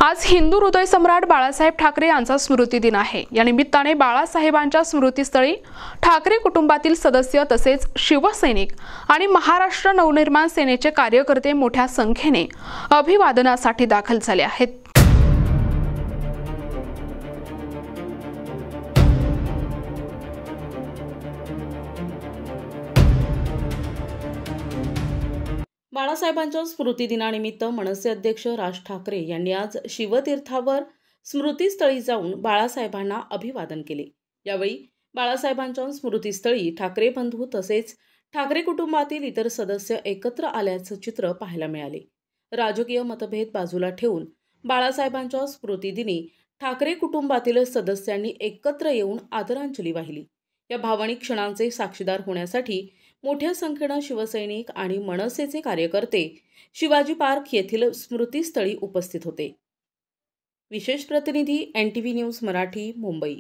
आज हिंदू हृदय सम्राट बाळासाहेब ठाकरे यांचा स्मृती दिन आहे। या निमित्ताने बाळासाहेबांच्या स्मृतीस्थळी ठाकरे कुटुंबातील सदस्य तसेच शिवसैनिक आणि महाराष्ट्र नवनिर्माण सेनेचे कार्यकर्ते मोठ्या संख्येने अभिवादनासाठी दाखल झाले आहेत। बाळासाहेबांच्या स्मृतिदिनानिमित्त मनसे अध्यक्ष राज ठाकरे यांनी आज शिवतीर्थावर स्मृतीस्थळी जाऊन बाळासाहेबांना अभिवादन केले। यावेळी बाळासाहेबांच्या स्मृतीस्थळी ठाकरे बंधू तसेच ठाकरे कुटुंबातील इतर सदस्य एकत्र आल्याचं चित्र पाहायला मिळाले। राजकीय मतभेद बाजूला ठेवून बाळासाहेबांच्या स्मृतिदिनी ठाकरे कुटुंबातील सदस्यांनी एकत्र येऊन आदरांजली वाहिली। या भावनिक क्षणांचे साक्षीदार होण्यासाठी मोठ्या संख्येने शिवसैनिक आणि मनसेचे कार्यकर्ते शिवाजी पार्क येथील स्मृतीस्थळी उपस्थित होते। विशेष प्रतिनिधी NTV न्यूज मराठी, मुंबई।